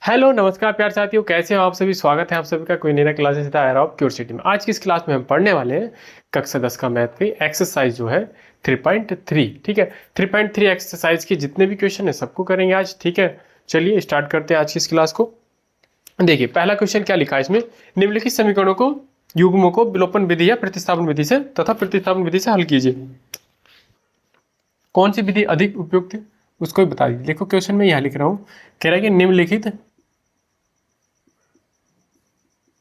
Hello नमस्कार प्यार साथियों, कैसे हो आप सभी। स्वागत है आप सभी का कोई नया क्लासेस ऑफ क्यूरसिटी में। आज की इस क्लास में हम पढ़ने वाले हैं कक्षा 10 का मैथ की एक्सरसाइज जो है 3.3। ठीक है, 3.3 एक्सरसाइज के जितने भी क्वेश्चन है सबको करेंगे आज। ठीक है, चलिए स्टार्ट करते हैं आज की इस क्लास को। देखिए पहला क्वेश्चन क्या लिखा है इसमें, निम्नलिखित समीकरणों को युग्मों को विलोपन विधि या प्रतिस्थापन विधि से तथा प्रतिस्थापन विधि से हल कीजिए। कौन सी विधि अधिक उपयुक्त है उसको भी बता दीजिए। देखो क्वेश्चन में यहाँ लिख रहा हूँ, कह रहा है कि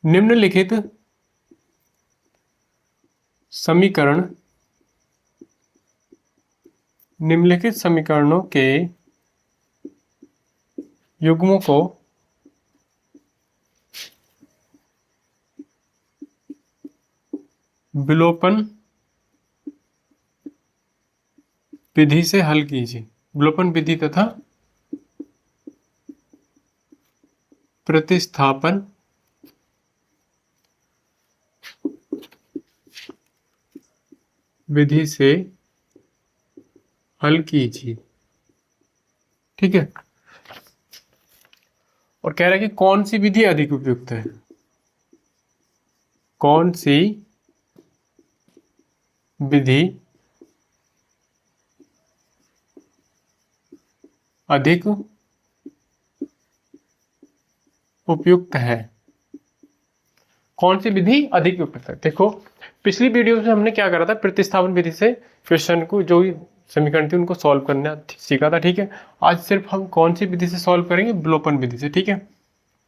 निम्नलिखित समीकरण निम्नलिखित समीकरणों के युग्मों को विलोपन विधि से हल कीजिए। विलोपन विधि तथा प्रतिस्थापन विधि से हल कीजिए। ठीक है, और कह रहा है कि कौन सी विधि अधिक उपयुक्त है। कौन सी विधि अधिक उपयुक्त है। कौन सी विधि अधिक उपयुक्त है। देखो पिछली वीडियो में हमने क्या करा था, प्रतिस्थापन विधि से क्वेश्चन को जो समीकरण थी उनको सॉल्व करना सीखा था। ठीक है, आज सिर्फ हम कौन सी विधि से सॉल्व करेंगे, विलोपन विधि से। ठीक है,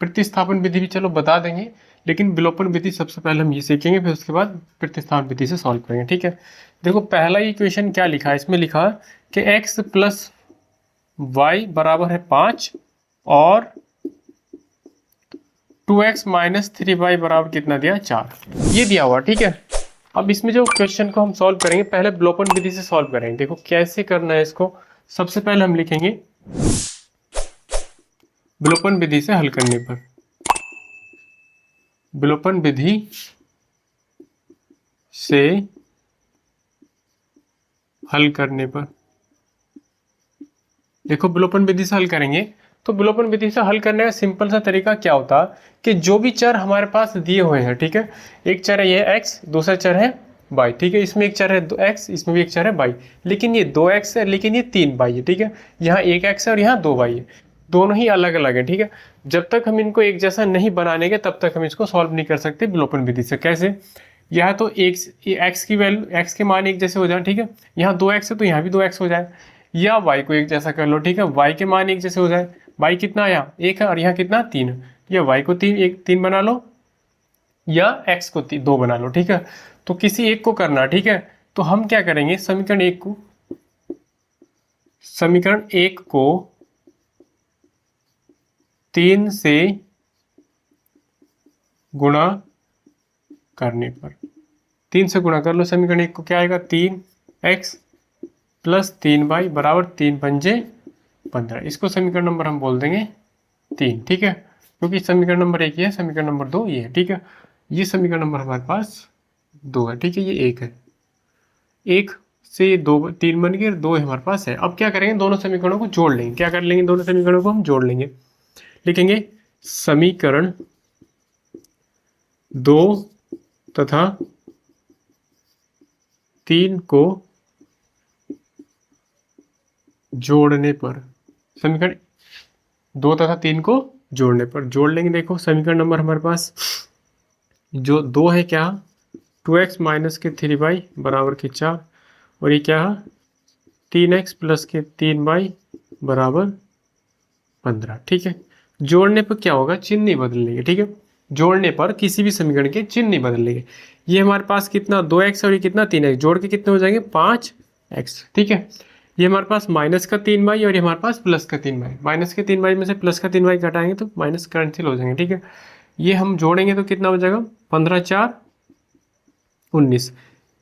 प्रतिस्थापन विधि भी चलो बता देंगे, लेकिन विलोपन विधि सबसे पहले हम ये सीखेंगे, फिर उसके बाद प्रतिस्थापन विधि से सॉल्व करेंगे। ठीक है, देखो पहला ही क्वेश्चन क्या लिखा है, इसमें लिखा कि x प्लस वाई बराबर है 5 और 2x माइनस 3y बराबर कितना दिया, 4, ये दिया हुआ। ठीक है, अब इसमें जो क्वेश्चन को हम सॉल्व करेंगे पहले विलोपन विधि से सॉल्व करेंगे। देखो कैसे करना है इसको, सबसे पहले हम लिखेंगे विलोपन विधि से हल करने पर, विलोपन विधि से हल करने पर। देखो विलोपन विधि से हल करेंगे तो विलोपन विधि से हल करने का सिंपल सा तरीका क्या होता कि जो भी चर हमारे पास दिए हुए हैं, ठीक है, एक चर है ये x, दूसरा चर है y। ठीक है, इसमें एक चर है x, इसमें भी एक चर है y, लेकिन ये 2x है, लेकिन ये 3y है। ठीक है, यहाँ 1x है और यहाँ 2y है, दोनों ही अलग अलग है। ठीक है, जब तक हम इनको एक जैसा नहीं बनानेंगे तब तक हम इसको सॉल्व नहीं कर सकते विलोपन विधि से। कैसे, यहाँ तो x की वैल्यू, x के मान एक जैसे हो जाए। ठीक है, यहाँ 2x है तो यहाँ भी 2x हो जाए, या y को एक जैसा कर लो। ठीक है, y के मान एक जैसे हो जाए, y कितना यहाँ 1 है और यहाँ कितना 3 है, या y को 3 बना लो या x को 2 बना लो। ठीक है, तो किसी एक को करना। ठीक है, तो हम क्या करेंगे, समीकरण एक को 3 से गुणा करने पर, 3 से गुणा कर लो समीकरण एक को, क्या आएगा 3x प्लस 3y बराबर 3 पंजे 15। इसको समीकरण नंबर हम बोल देंगे 3। ठीक है, क्योंकि समीकरण नंबर 1 ये है, समीकरण नंबर 2 ये है। ठीक है, ये समीकरण नंबर हमारे पास 2 है। ठीक है, ये 1 है, 1 से 2 3 बन गए, 2 हमारे पास है। अब क्या करेंगे, दोनों समीकरणों को जोड़ लेंगे। क्या कर लेंगे, दोनों समीकरणों को हम जोड़ लेंगे। लिखेंगे समीकरण 2 तथा 3 को जोड़ने पर, समीकरण 2 तथा 3 को जोड़ने पर जोड़ लेंगे। देखो समीकरण नंबर हमारे पास जो 2 है क्या, 2x माइनस के 3y बराबर के 4, और ये क्या है 3x प्लस के 3y बराबर 15। ठीक है, जोड़ने पर क्या होगा, चिन्ह नहीं बदलेंगे। ठीक है, जोड़ने पर किसी भी समीकरण के चिन्ह नहीं बदलेंगे। ये हमारे पास कितना 2x और ये कितना 3x, जोड़ के कितने हो जाएंगे 5x। ठीक है, ये हमारे पास माइनस का 3y और ये हमारे पास प्लस का 3y, माइनस के 3y में से प्लस का 3y घटाएंगे तो माइनस कैंसिल हो जाएंगे। ठीक है, ये हम जोड़ेंगे तो कितना हो जाएगा 15 4 19,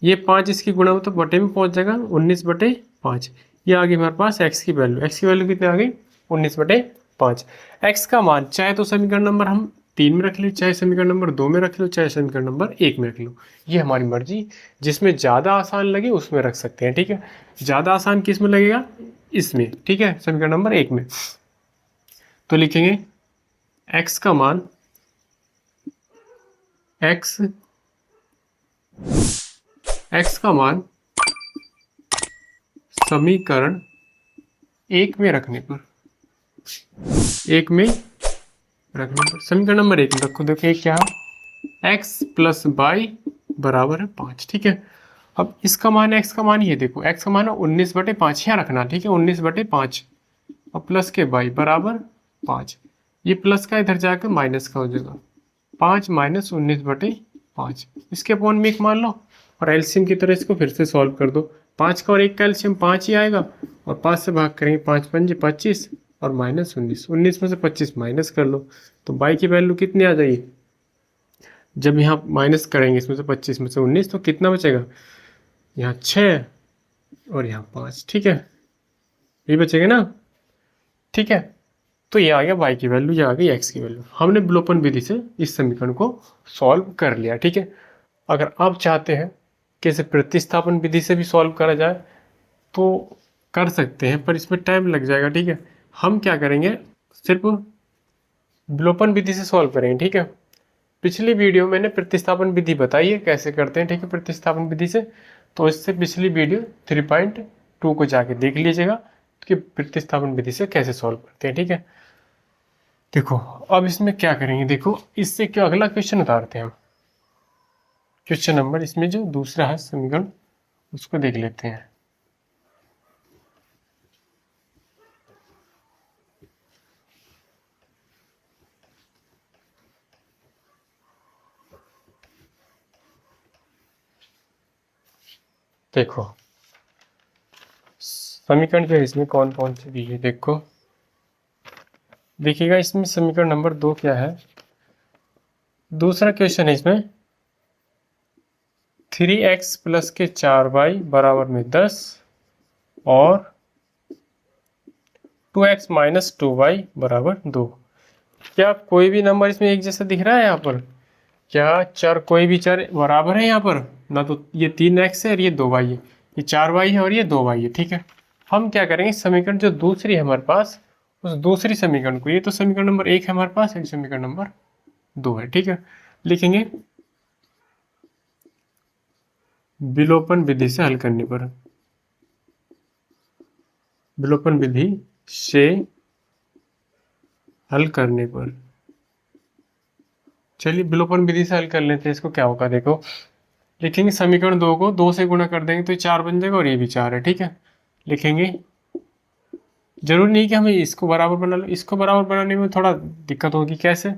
ये 5 इसकी गुणा हो तो बटे में पहुंच जाएगा 19/5। ये आ गई हमारे पास x की वैल्यू कितनी आ गई 19/5। x का मान चाहे तो समीकरण नंबर हम 3 में रख लो, चाहे समीकरण नंबर 2 में रख लो, चाहे समीकरण नंबर 1 में रख लो, ये हमारी मर्जी, जिसमें ज़्यादा आसान लगे उसमें रख सकते हैं। ठीक है, ज़्यादा आसान किस में लगेगा, इसमें। ठीक है, समीकरण नंबर 1 में। तो लिखेंगे x का मान x का मान समीकरण एक में रखने पर समीकरण नंबर एक में रखो। देखो एक क्या है, x प्लस वाई बराबर है 5। ठीक है, अब इसका मान x का मान ये देखो, x का मान है 19/5 यहाँ रखना। ठीक है, 19/5 और प्लस के y बराबर 5। ये प्लस का इधर जाकर माइनस का हो जाएगा, 5 माइनस 19/5। इसके अपॉन में एक मान लो और एलसीएम की तरह इसको फिर से सॉल्व कर दो। 5 का और 1 का एलसीएम 5 ही आएगा और 5 से भाग करेंगे, 5 पंजे 25 और माइनस 19, 19 में से 25 माइनस कर लो तो बाई की वैल्यू कितनी आ जाएगी। जब यहाँ माइनस करेंगे इसमें से 25 में से 19 तो कितना बचेगा, यहाँ 6 और यहाँ 5। ठीक है, ये बचेगा ना। ठीक है, तो ये आ गया y की वैल्यू, ये आ गई x की वैल्यू। हमने विलोपन विधि से इस समीकरण को सॉल्व कर लिया। ठीक है, अगर आप चाहते हैं कि इसे प्रतिस्थापन विधि से भी सॉल्व करा जाए तो कर सकते हैं, पर इसमें टाइम लग जाएगा। ठीक है, हम क्या करेंगे, सिर्फ विलोपन विधि से सॉल्व करेंगे। ठीक है, पिछली वीडियो मैंने प्रतिस्थापन विधि बताई है कैसे करते हैं। ठीक है, प्रतिस्थापन विधि से, तो इससे पिछली वीडियो 3.2 को जाके देख लीजिएगा कि प्रतिस्थापन विधि से कैसे सॉल्व करते हैं। ठीक है, देखो अब इसमें क्या करेंगे, देखो इससे क्या अगला क्वेश्चन उतारते हैं हम। क्वेश्चन नंबर इसमें जो दूसरा है समीकरण उसको देख लेते हैं। देखो समीकरण जो है इसमें कौन कौन से दी है, देखो देखिएगा इसमें समीकरण नंबर 2 क्या है। दूसरा क्वेश्चन है इसमें 3x प्लस के 4y बराबर में 10 और 2x माइनस 2y बराबर 2। क्या कोई भी नंबर इसमें एक जैसा दिख रहा है यहाँ पर, क्या चर कोई भी चर बराबर है यहाँ पर ना, तो ये 3x है और ये 2y है, ये 4y है और ये 2y है। ठीक है, हम क्या करेंगे, समीकरण जो दूसरी है हमारे पास उस दूसरी समीकरण को, ये तो समीकरण नंबर 1 है हमारे पास, एक समीकरण नंबर 2 है। ठीक है, लिखेंगे विलोपन विधि से हल करने पर, विलोपन विधि से हल करने पर, चलिए विलोपन विधि से हल कर लेते हैं। इसको क्या होगा, देखो लिखेंगे समीकरण 2 को 2 से गुणा कर देंगे तो 4 बन जाएगा और ये भी 4 है। ठीक है, लिखेंगे, जरूरी नहीं कि हमें इसको बराबर बना लो, इसको बराबर बनाने में थोड़ा दिक्कत होगी। कैसे,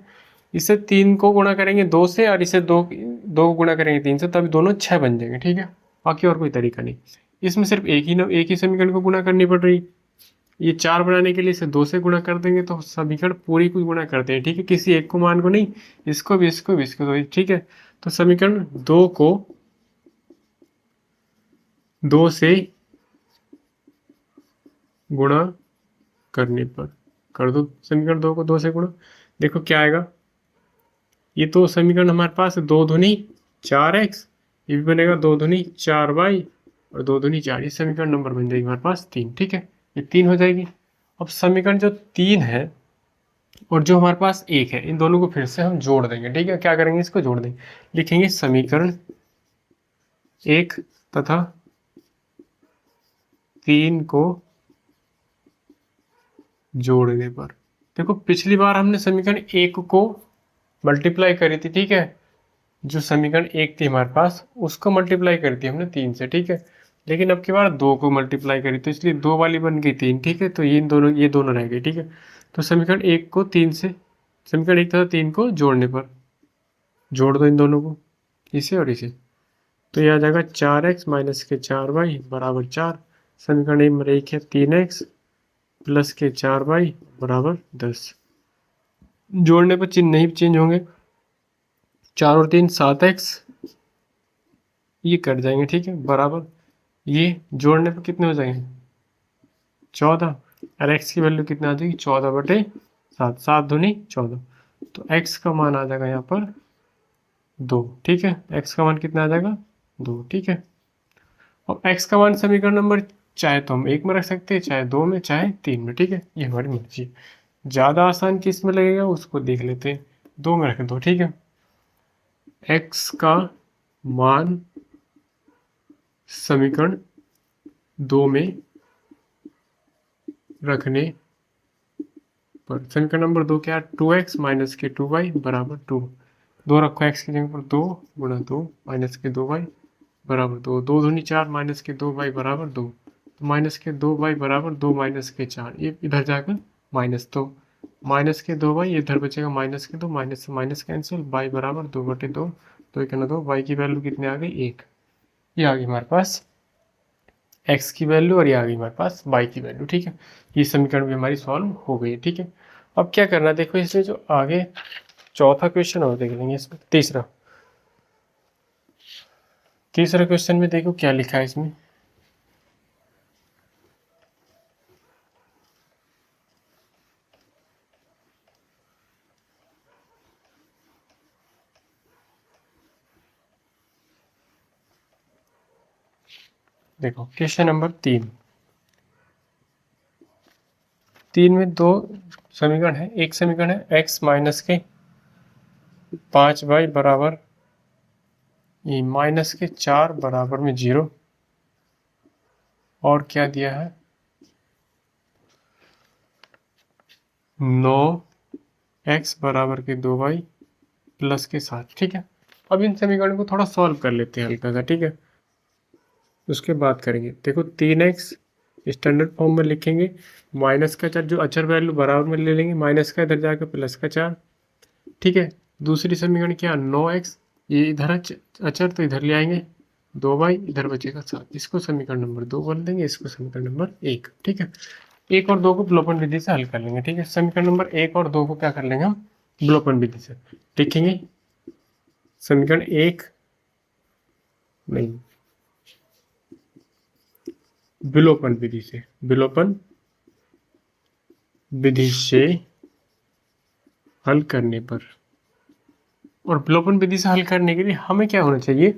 इसे 3 को गुणा करेंगे 2 से और इसे 2 को गुणा करेंगे 3 से, तभी दोनों 6 बन जाएंगे। ठीक है, बाकी और कोई तरीका नहीं। इसमें सिर्फ एक ही समीकरण को गुणा करनी पड़ रही। ये 4 बनाने के लिए इसे 2 से गुणा कर देंगे तो समीकरण पूरी को गुणा करते हैं। ठीक है, किसी एक को मान को नहीं, इसको भी इसको भी इसको भी। ठीक है, तो समीकरण 2 को 2 से गुणा करने पर, कर दो समीकरण 2 को 2 से गुणा, देखो क्या आएगा। ये तो समीकरण हमारे पास है 2 दूनी 4x, ये भी बनेगा 2 दूनी 4y और 2 दूनी 4, ये समीकरण नंबर बन जाएगी हमारे पास 3। ठीक है, ये 3 हो जाएगी। अब समीकरण जो 3 है और जो हमारे पास 1 है, इन दोनों को फिर से हम जोड़ देंगे। ठीक है, क्या करेंगे, इसको जोड़ देंगे, लिखेंगे समीकरण 1 तथा 3 को जोड़ने पर। देखो पिछली बार हमने समीकरण 1 को मल्टीप्लाई करी थी। ठीक है, जो समीकरण 1 थी हमारे पास उसको मल्टीप्लाई करी थी हमने 3 से। ठीक है, लेकिन अब की बार 2 को मल्टीप्लाई करी तो इसलिए 2 वाली बन गई 3। ठीक है, तो ये दोनों रह गई। ठीक है, तो समीकरण 1 को 3 से, समीकरण 1 तथा 3 को जोड़ने पर, जोड़ दो इन दोनों को, इसे और इसे, तो ये आ जाएगा 4x माइनस के 4y बराबर 4। समीकरण नंबर 1 है 3x प्लस के 4y बराबर 10। जोड़ने पर चिन्ह नहीं चेंज होंगे, 4 और 3 7x, ये कट जाएंगे। ठीक है, बराबर ये जोड़ने पर कितने हो जाएंगे 14 और x की वैल्यू कितना आ जाएगी 14/7, 7 दूनी 14, तो x का मान आ जाएगा यहाँ पर 2। ठीक है, x का मान कितना आ जाएगा 2। ठीक है, और x का मान समीकरण नंबर चाहे तो हम 1 में रख सकते हैं, चाहे 2 में, चाहे 3 में। ठीक है, ये हमारी मर्जी है। ज़्यादा आसान किस में लगेगा उसको देख लेते हैं। 2 में रख दो, ठीक है। x का मान समीकरण 2 में रखने पर समीकरण नंबर 2 क्या है, 2x माइनस के 2y बराबर 2। 2 रखो x की जगह पर, 2 गुणा 2 माइनस के 2y बराबर 2। 2 दूनी 4 माइनस के 2y बराबर 2। तो माइनस के 2y बराबर 2 माइनस के 4, ये इधर जाकर माइनस, तो माइनस के 2y इधर बचेगा माइनस के 2, माइनस से माइनस कैंसिल, y बराबर 2/2, तो एक ना 2, y की वैल्यू कितनी आ गई 1। ये आ गई हमारे पास x की वैल्यू और ये आ गई हमारे पास y की वैल्यू, ठीक है। ये समीकरण भी हमारी सॉल्व हो गई, ठीक है। अब क्या करना है देखो, इसमें जो आगे चौथा क्वेश्चन और देख लेंगे, इसमें तीसरा क्वेश्चन में देखो क्या लिखा है इसमें। देखो क्वेश्चन नंबर 3 में दो समीकरण है। एक समीकरण है x माइनस के 5y बराबर माइनस के 4 बराबर में 0, और क्या दिया है 9x बराबर के 2y प्लस के 7, ठीक है। अब इन समीकरण को थोड़ा सॉल्व कर लेते हैं हल्का सा, ठीक है। उसके बाद करेंगे, देखो 3x स्टैंडर्ड फॉर्म में लिखेंगे, माइनस का 4 जो अचर वैल्यू बराबर में ले लेंगे, माइनस का इधर जाकर प्लस का 4, ठीक है। दूसरी समीकरण क्या 9x, ये इधर अचर तो इधर ले आएंगे, 2y इधर बचेगा 7। इसको समीकरण नंबर 2 बोल देंगे, इसको समीकरण नंबर 1, ठीक है। 1 और 2 को विलोपन विधि से हल कर लेंगे, ठीक है। समीकरण नंबर 1 और 2 को क्या कर लेंगे हम, विलोपन विधि से लिखेंगे। समीकरण 1 नहीं, विलोपन विधि से, विलोपन विधि से हल करने पर, और विलोपन विधि से हल करने के लिए हमें क्या होना चाहिए,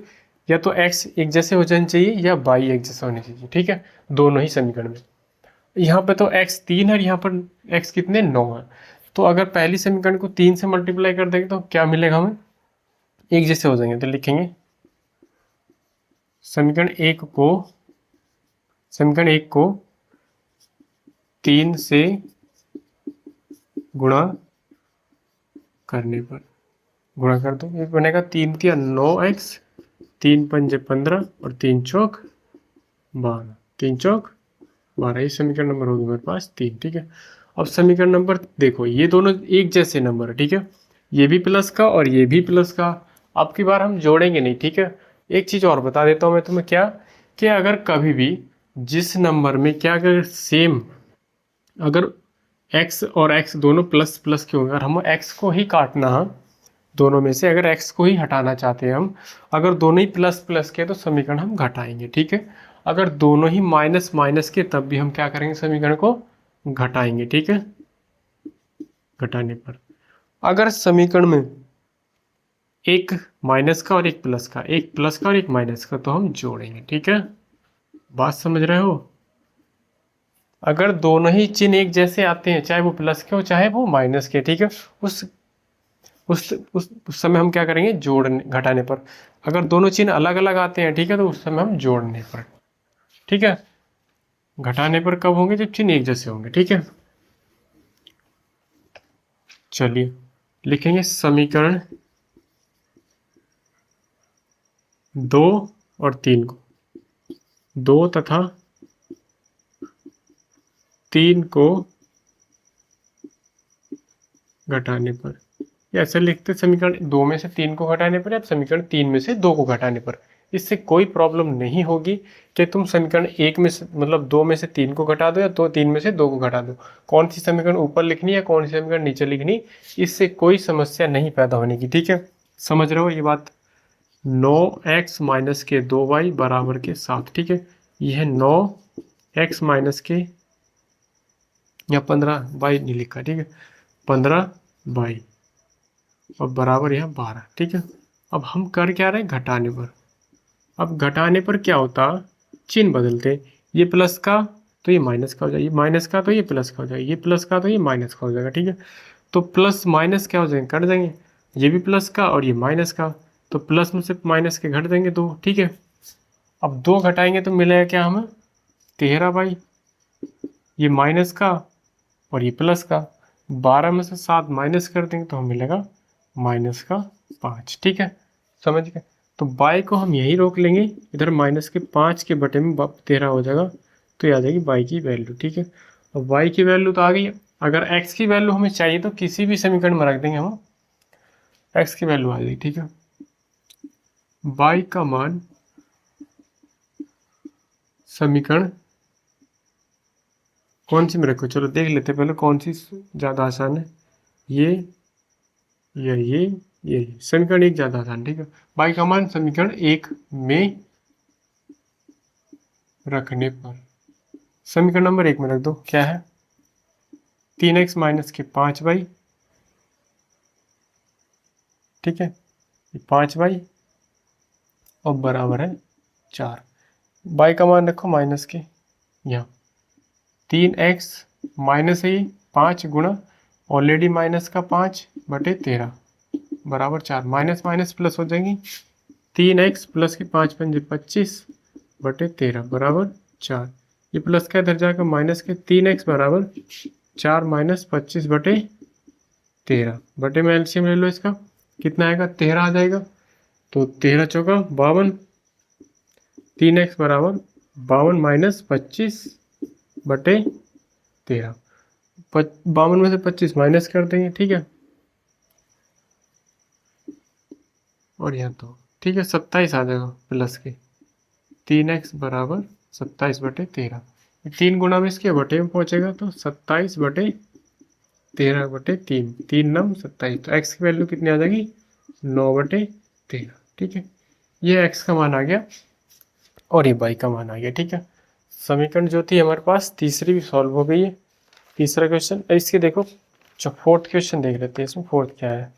या तो x एक जैसे हो जाने चाहिए या y एक जैसा होना चाहिए, ठीक है, दोनों ही समीकरण में। यहाँ पे तो x 3 है, यहाँ पर x कितने 9 है, तो अगर पहली समीकरण को 3 से मल्टीप्लाई कर देंगे तो क्या मिलेगा हमें, एक जैसे हो जाएंगे। तो लिखेंगे समीकरण 1 को 3 से गुणा करने पर, गुणा कर दो, ये बनेगा 3 तिया 9x, 3 पंजे 15 और 3 चौक 12, 3 चौक 12, ये समीकरण नंबर होगी मेरे पास 3, ठीक है। अब समीकरण नंबर देखो, ये दोनों एक जैसे नंबर है, ठीक है, ये भी प्लस का और ये भी प्लस का। अब की बार हम जोड़ेंगे नहीं, ठीक है। एक चीज़ और बता देता हूँ मैं तुम्हें, क्या कि अगर कभी भी जिस नंबर में क्या, अगर सेम, अगर x और x दोनों प्लस प्लस के होंगे, अगर हम x को ही काटना है दोनों में से, अगर x को ही हटाना चाहते हैं हम, अगर दोनों ही प्लस प्लस के तो समीकरण हम घटाएंगे, ठीक है। अगर दोनों ही माइनस माइनस के तब भी हम क्या करेंगे, समीकरण को घटाएंगे, ठीक है। घटाने पर अगर समीकरण में एक माइनस का और एक प्लस का, एक प्लस का और एक माइनस का, तो हम जोड़ेंगे, ठीक है। बात समझ रहे हो। अगर दोनों ही चिन्ह एक जैसे आते हैं, चाहे वो प्लस के हो चाहे वो माइनस के, ठीक है, उस समय हम क्या करेंगे, जोड़ने घटाने पर। अगर दोनों चिन्ह अलग अलग आते हैं, ठीक है, तो उस समय हम जोड़ने पर, ठीक है। घटाने पर कब होंगे, जब चिन्ह एक जैसे होंगे, ठीक है। चलिए लिखेंगे समीकरण 2 और 3 को, 2 तथा 3 को घटाने पर, ऐसे लिखते समीकरण 2 में से 3 को घटाने पर या समीकरण 3 में से 2 को घटाने पर। इससे कोई प्रॉब्लम नहीं होगी कि तुम समीकरण 1 में से, मतलब 2 में से 3 को घटा दो या तो 3 में से 2 को घटा दो, कौन सी समीकरण ऊपर लिखनी है कौन सी समीकरण नीचे लिखनी, इससे कोई समस्या नहीं पैदा होने की, ठीक है। समझ रहे हो ये बात। 9x माइनस के 2y बराबर के 7, ठीक है। यह है 9x माइनस के, या 15y नहीं लिखा, ठीक है, 15y और बराबर यहाँ 12, ठीक है। अब हम कर क्या रहे हैं, घटाने पर। अब घटाने पर क्या होता, चिन्ह बदलते, ये प्लस का तो ये माइनस का हो जाएगा, ये माइनस का तो ये प्लस का हो जाएगा, ये प्लस का तो ये माइनस का हो जाएगा। ठीक है, तो प्लस माइनस क्या हो जाएंगे, कट जाएंगे, ये भी प्लस का और ये माइनस का, तो प्लस में से माइनस के घट देंगे 2। ठीक है, अब 2 घटाएंगे तो मिलेगा क्या हमें, 13 बाई ये माइनस का और ये प्लस का। 12 में से 7 माइनस कर देंगे तो हमें मिलेगा माइनस का 5। ठीक है, समझ गए। तो बाई को हम यहीं रोक लेंगे, इधर माइनस के 5 के बटे में 13 हो जाएगा, तो ये आ जाएगी बाई की वैल्यू। ठीक है, अब बाई की वैल्यू तो आ गई। अगर एक्स की वैल्यू हमें चाहिए तो किसी भी समीकरण में रख देंगे हम, एक्स की वैल्यू आ जाएगी। ठीक है, बाई का मान समीकरण कौन सी में रखो, चलो देख लेते पहले कौन सी ज़्यादा आसान है, ये या ये समीकरण 1 ज़्यादा आसान। ठीक है, बाई का मान समीकरण 1 में रखने पर, समीकरण नंबर 1 में रख दो, क्या है 3x माइनस के 5 बाई, ठीक है, 5 बाई और बराबर है 4। बाई का मान रखो माइनस के, यहाँ 3x माइनस है 5 गुणा ऑलरेडी माइनस का 5 बटे 13 बराबर 4, माइनस माइनस प्लस हो जाएंगी, 3x प्लस के 5 पंजे 25 बटे 13 बराबर 4, ये प्लस का इधर जाकर माइनस के 3x बराबर 4 माइनस 25 बटे 13 बटे में एलसीएम ले लो, इसका कितना आएगा 13 आ जाएगा, तो 13 चौका 52, 3x बराबर 52 माइनस 25 बटे 13, 52 में से 25 माइनस कर देंगे। ठीक है, और यहाँ तो ठीक है 27 आ जाएगा प्लस के, 3x बराबर 27 बटे 13, 3 गुना में इसके बटे में पहुंचेगा तो 27 बटे 13 बटे 3, 3 9 27, तो x की वैल्यू कितनी आ जाएगी 9 बटे 13। ठीक है, ये x का मान आ गया और ये y का मान आ गया। ठीक है, समीकरण जो थी हमारे पास तीसरी भी सॉल्व हो गई है। तीसरा क्वेश्चन, इसके देखो जो फोर्थ क्वेश्चन देख लेते हैं, इसमें फोर्थ क्या है।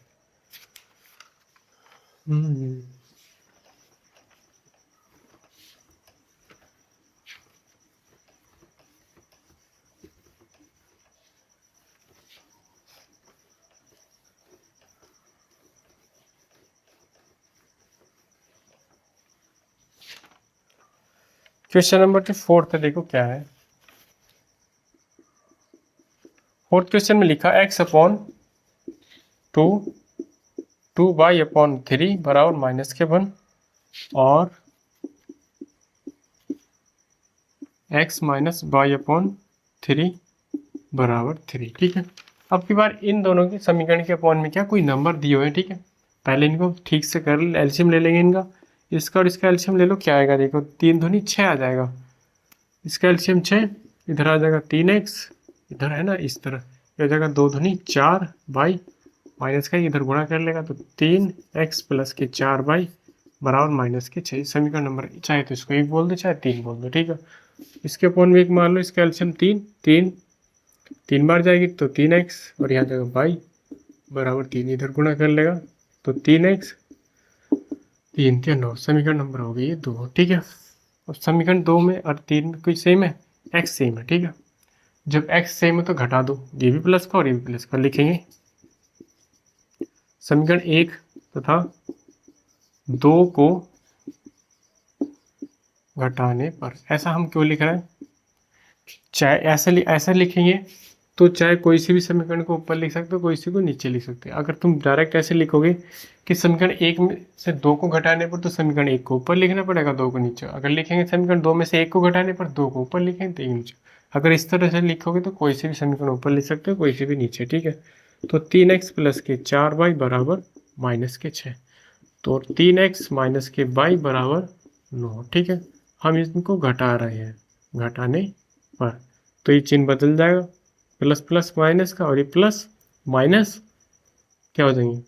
क्वेश्चन नंबर 4 है, देखो क्या है। फोर्थ क्वेश्चन में लिखा x अपॉन 2 बाई अपॉन 3 बराबर माइनस के 1 और x माइनस बाई अपॉन 3 बराबर 3। ठीक है, अब की बार इन दोनों के समीकरण के अपॉन में क्या कोई नंबर दिए हुए हैं। ठीक है, पहले इनको ठीक से कर एलसीएम ले लेंगे इनका, इसका और इसका एलसीएम ले लो, क्या आएगा देखो 3 दूनी 6 आ जाएगा, इसका एलसीएम 6, इधर आ जाएगा 3x, इधर है ना इस तरह, ये हो जाएगा 2 दूनी 4 बाई माइनस का इधर गुणा कर लेगा तो 3x प्लस के 4 बाई बराबर माइनस के 6। समीकरण नंबर, चाहे तो इसको 1 बोल दो चाहे 3 बोल दो। ठीक है, इसके अपॉन में 1 मान लो, इसका एलसीएम 3 बार जाएगी तो 3x और यहाँ जाएगा बाई बराबर 3, इधर गुणा कर लेगा तो 3x 3 3 9, समीकरण नंबर हो गई है 2। ठीक है, अब समीकरण 2 में और 3 में कोई सेम है, x सेम है। ठीक है, जब x सेम है तो घटा दो, ये भी प्लस का और ये भी प्लस का, लिखेंगे समीकरण 1 तथा 2 को घटाने पर, ऐसा हम क्यों लिख रहे हैं, चाहे ऐसे लिखेंगे तो चाहे कोई सी भी समीकरण को ऊपर लिख सकते हो, कोई सी को नीचे लिख सकते हो। अगर तुम डायरेक्ट ऐसे लिखोगे कि समीकरण 1 में से 2 को घटाने पर, तो समीकरण 1 को ऊपर लिखना पड़ेगा, 2 को नीचे। अगर लिखेंगे समीकरण 2 में से 1 को घटाने पर 2 को ऊपर लिखेंगे तो 1 नीचे। अगर इस तरह से लिखोगे तो कोई सी भी समीकरण ऊपर लिख सकते हो, कोई सी भी नीचे। ठीक है, तो 3x प्लस के 4 बाई बराबर माइनस के 6, तो 3x माइनस के बाई बराबर 9। ठीक है, हम इनको घटा रहे हैं, घटाने पर तो ये चिन्ह बदल जाएगा, प्लस प्लस माइनस का, और ये प्लस माइनस क्या हो जाएंगे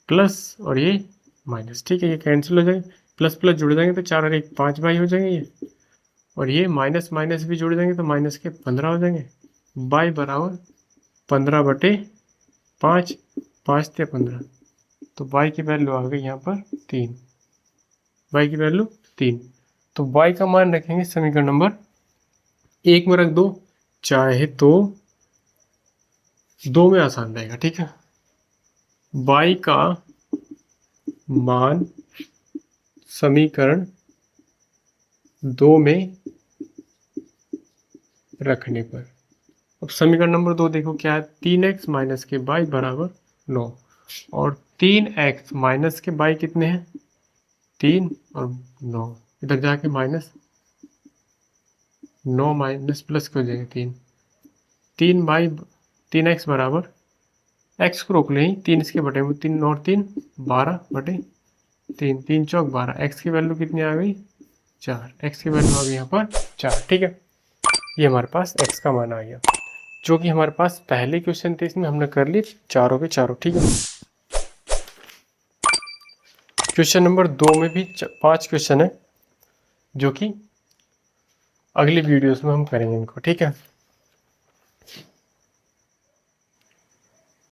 प्लस, और ये माइनस। ठीक है, ये कैंसिल हो जाएंगे, प्लस प्लस जुड़ जाएंगे तो 4 और 1 5 बाई हो जाएंगे ये, और ये माइनस माइनस भी जुड़ जाएंगे तो माइनस के 15 हो जाएंगे, बाई बराबर 15 बटे 5, 5 से 15, तो बाई की वैल्यू आ गई यहाँ पर 3, बाई की वैल्यू 3। तो y का मान रखेंगे समीकरण नंबर 1 में रख दो, चाहे तो 2 में आसान रहेगा, ठीक है। y का मान समीकरण 2 में रखने पर, अब समीकरण नंबर 2 देखो क्या है, 3x माइनस के y बराबर 9, और 3x माइनस के y कितने हैं, 3 और 9, इधर जाके माइनस 9 माइनस प्लस कर जाएंगे 3x बराबर, x को रोक लें, 3 इसके बटे में 3 और 3 12 बटे 3, 3 चौक 12, x की वैल्यू कितनी आ गई 4, x की वैल्यू आ गई यहाँ पर 4, ठीक है। ये हमारे पास x का मान आ गया, जो कि हमारे पास पहले क्वेश्चन थे, इसमें हमने कर लिए चारों के चारों, ठीक है। क्वेश्चन नंबर 2 में भी 5 क्वेश्चन है, जो कि अगली वीडियोस में हम करेंगे इनको, ठीक है।